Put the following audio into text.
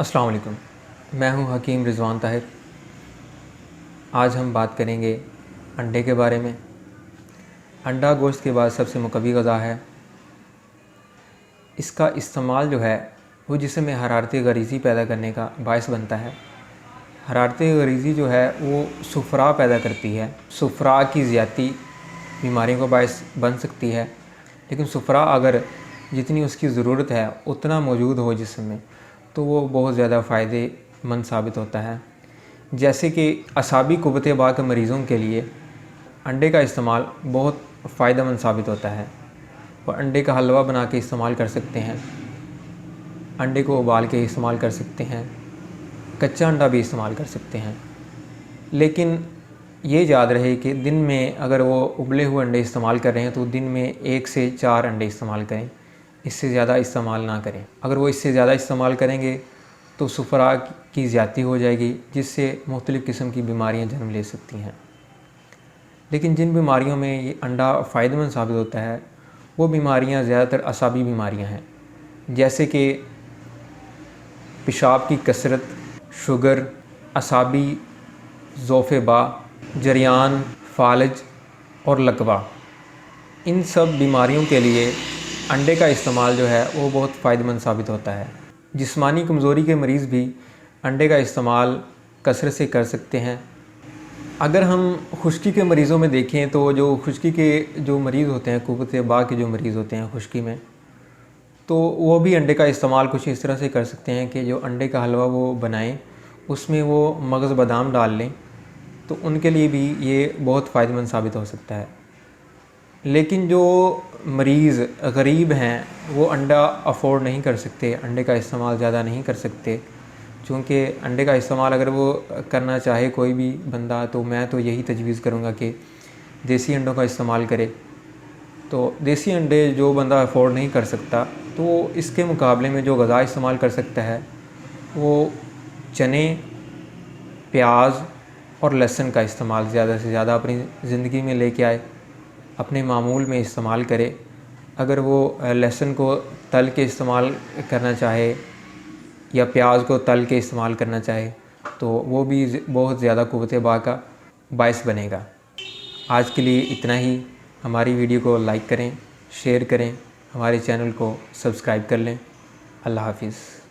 السلام علیکم، میں ہوں حکیم رضوان طاہر۔ آج ہم بات کریں گے انڈے کے بارے میں۔ انڈا گوشت کے بعد سب سے مقوی غذا ہے۔ اس کا استعمال جو ہے وہ جسم میں حرارت غریزی پیدا کرنے کا باعث بنتا ہے۔ حرارت غریزی جو ہے وہ صفرا پیدا کرتی ہے۔ صفرا کی زیادتی بیماریوں کا باعث بن سکتی ہے، لیکن صفرا اگر جتنی اس کی ضرورت ہے اتنا موجود ہو جسم میں تو وہ بہت زیادہ فائدے مند ثابت ہوتا ہے۔ جیسے کہ اعصابی قوت باہ کے مریضوں کے لیے انڈے کا استعمال بہت فائدہ مند ثابت ہوتا ہے۔ وہ انڈے کا حلوہ بنا کے استعمال کر سکتے ہیں، انڈے کو ابال کے استعمال کر سکتے ہیں، کچا انڈا بھی استعمال کر سکتے ہیں۔ لیکن یہ یاد رہے کہ دن میں اگر وہ ابلے ہوئے انڈے استعمال کر رہے ہیں تو دن میں 1 سے 4 انڈے استعمال کریں، اس سے زیادہ استعمال نہ کریں۔ اگر وہ اس سے زیادہ استعمال کریں گے تو صفرا کی زیادتی ہو جائے گی، جس سے مختلف قسم کی بیماریاں جنم لے سکتی ہیں۔ لیکن جن بیماریوں میں یہ انڈا فائدہ مند ثابت ہوتا ہے وہ بیماریاں زیادہ تر اعصابی بیماریاں ہیں، جیسے کہ پیشاب کی کثرت، شوگر، اعصابی ضعف باہ، جریان، فالج اور لکوہ۔ ان سب بیماریوں کے لیے انڈے کا استعمال جو ہے وہ بہت فائدہ مند ثابت ہوتا ہے۔ جسمانی کمزوری کے مریض بھی انڈے کا استعمال کثرت سے کر سکتے ہیں۔ اگر ہم خشکی کے مریضوں میں دیکھیں تو جو خشکی کے جو مریض ہوتے ہیں، قوت باہ کے جو مریض ہوتے ہیں خشکی میں، تو وہ بھی انڈے کا استعمال کچھ اس طرح سے کر سکتے ہیں کہ جو انڈے کا حلوہ وہ بنائیں، اس میں وہ مغز بادام ڈال لیں، تو ان کے لیے بھی یہ بہت فائدہ مند ثابت ہو سکتا ہے۔ لیکن جو مریض غریب ہیں وہ انڈا افورڈ نہیں کر سکتے، انڈے کا استعمال زیادہ نہیں کر سکتے، چونکہ انڈے کا استعمال اگر وہ کرنا چاہے کوئی بھی بندہ تو میں تو یہی تجویز کروں گا کہ دیسی انڈوں کا استعمال کرے۔ تو دیسی انڈے جو بندہ افورڈ نہیں کر سکتا تو وہ اس کے مقابلے میں جو غذا استعمال کر سکتا ہے وہ چنے، پیاز اور لہسن کا استعمال زیادہ سے زیادہ اپنی زندگی میں لے کے آئے، اپنے معمول میں استعمال کرے۔ اگر وہ لہسن کو تل کے استعمال کرنا چاہے یا پیاز کو تل کے استعمال کرنا چاہے تو وہ بھی بہت زیادہ قوت باہ کا باعث بنے گا۔ آج کے لیے اتنا ہی۔ ہماری ویڈیو کو لائک کریں، شیئر کریں، ہمارے چینل کو سبسکرائب کر لیں۔ اللہ حافظ۔